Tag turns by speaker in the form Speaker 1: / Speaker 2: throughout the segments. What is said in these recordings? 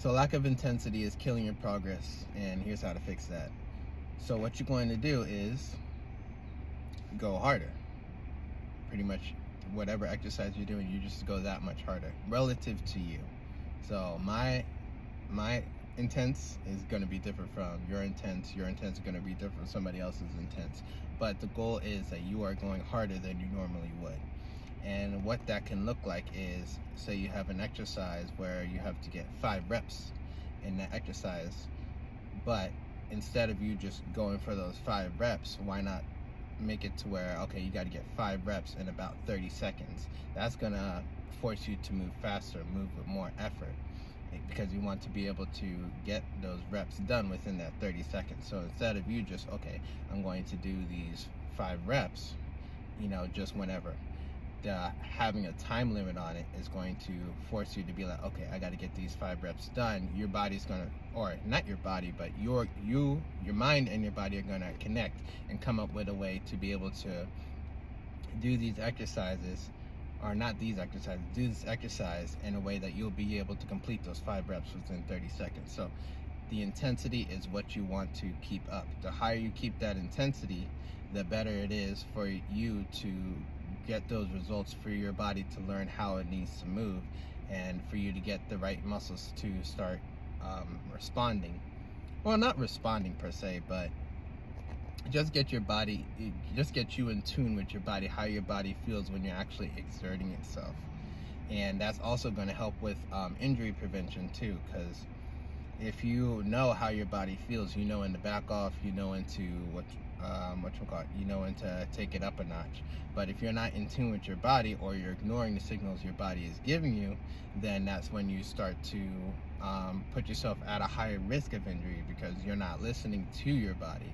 Speaker 1: So lack of intensity is killing your progress, and here's how to fix that. So what you're going to do is go harder. Pretty much whatever exercise you're doing, you just go that much harder relative to you. So my intense is going to be different from your intense. Your intense is going to be different from somebody else's intense. But the goal is that you are going harder than you normally would. And what that can look like is, say you have an exercise where you have to get 5 reps in that exercise, but instead of you just going for those 5 reps, why not make it to where, okay, you got to get 5 reps in about 30 seconds. That's gonna force you to move faster, move with more effort, because you want to be able to get those reps done within that 30 seconds. So instead of you just, okay, I'm going to do these 5 reps, just whenever, having a time limit on it is going to force you to be like, okay, I got to get these 5 reps done. Your body's gonna, or not your body, but your mind and your body are gonna connect and come up with a way to be able to do these exercises, or not these exercises, do this exercise in a way that you'll be able to complete those 5 reps within 30 seconds. So the intensity is what you want to keep up. The higher you keep that intensity, the better it is for you to get those results, for your body to learn how it needs to move, and for you to get the right muscles to start responding. Well, not responding per se, but just get you in tune with your body, how your body feels when you're actually exerting itself. And that's also going to help with injury prevention too, because if you know how your body feels, when to back off, into when to take it up a notch. But if you're not in tune with your body, or you're ignoring the signals your body is giving you, then that's when you start to put yourself at a higher risk of injury, because you're not listening to your body.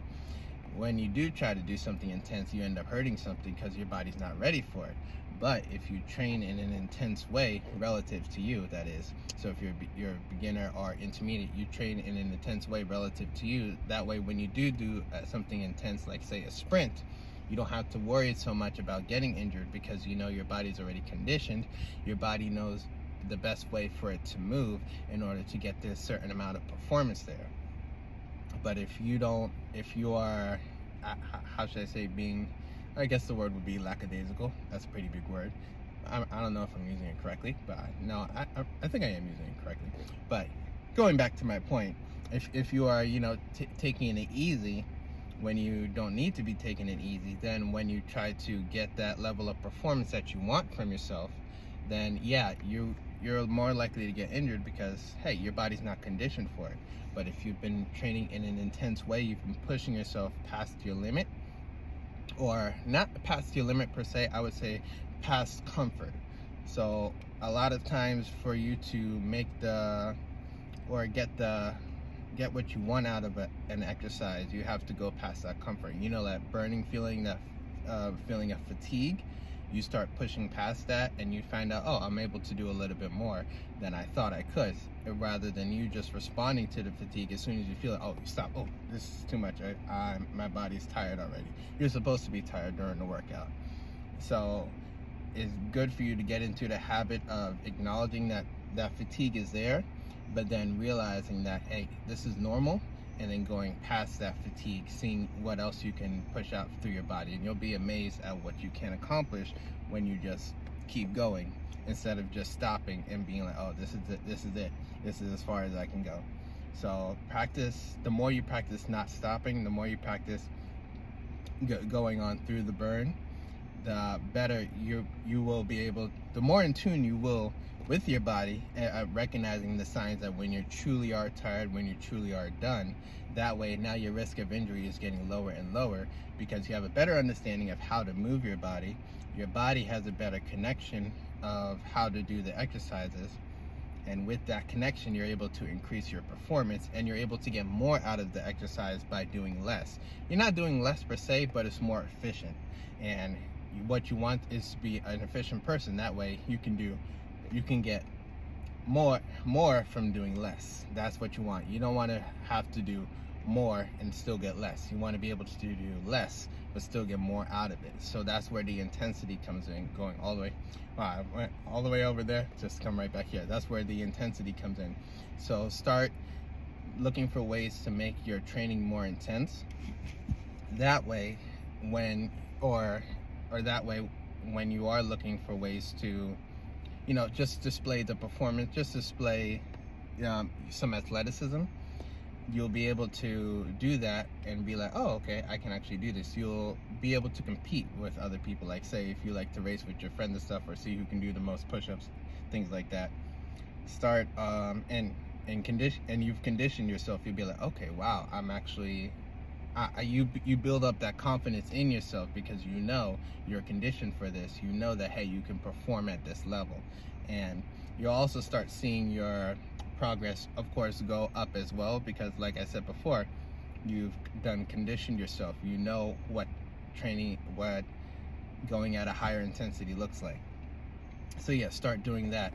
Speaker 1: When you do try to do something intense, you end up hurting something because your body's not ready for it. But if you train in an intense way, relative to you, that is, so if you're a beginner or intermediate, you train in an intense way relative to you. That way, when you do something intense, like say a sprint, you don't have to worry so much about getting injured, because your body's already conditioned. Your body knows the best way for it to move in order to get this certain amount of performance there. But if you are, how should I say, I guess the word would be lackadaisical. That's a pretty big word. I don't know if I'm using it correctly, but no, I think I am using it correctly. But going back to my point, if you are, taking it easy when you don't need to be taking it easy, then when you try to get that level of performance that you want from yourself, then yeah, you're more likely to get injured, because hey, your body's not conditioned for it. But if you've been training in an intense way, you've been pushing yourself past your limit, or not past your limit per se, I would say past comfort. So a lot of times, for you to make get what you want out of an exercise, you have to go past that comfort. That burning feeling, that feeling of fatigue. You start pushing past that, and you find out, oh, I'm able to do a little bit more than I thought I could, rather than you just responding to the fatigue as soon as you feel it. Oh, you stop. Oh, this is too much. My body's tired already. You're supposed to be tired during the workout. So it's good for you to get into the habit of acknowledging that fatigue is there, but then realizing that, hey, this is normal, and then going past that fatigue, seeing what else you can push out through your body. And you'll be amazed at what you can accomplish when you just keep going, instead of just stopping and being like, oh, this is it, this is as far as I can go. So practice. The more you practice not stopping, the more you practice going on through the burn, the better you will be able, the more in tune you will with your body, recognizing the signs that when you truly are tired, when you truly are done. That way, now your risk of injury is getting lower and lower, because you have a better understanding of how to move your body. Your body has a better connection of how to do the exercises, and with that connection, you're able to increase your performance, and you're able to get more out of the exercise by doing less. You're not doing less per se, but it's more efficient. And what you want is to be an efficient person. That way you can get more from doing less. That's what you want. You don't want to have to do more and still get less. You want to be able to do less but still get more out of it. So that's where the intensity comes in, going all the way. Wow, I went all the way over there, just come right back here. That's where the intensity comes in. So start looking for ways to make your training more intense. That way, when that way when you are looking for ways to, just display the performance, just display some athleticism, you'll be able to do that and be like, oh, okay, I can actually do this. You'll be able to compete with other people. Like, say if you like to race with your friends and stuff, or see who can do the most push-ups, things like that. Start and you've conditioned yourself. You'll be like, okay, wow, I'm actually you build up that confidence in yourself because you know you're conditioned for this. You know that, hey, you can perform at this level. And you'll also start seeing your progress, of course, go up as well, because like I said before, you've conditioned yourself. You know what going at a higher intensity looks like. So yeah, start doing that.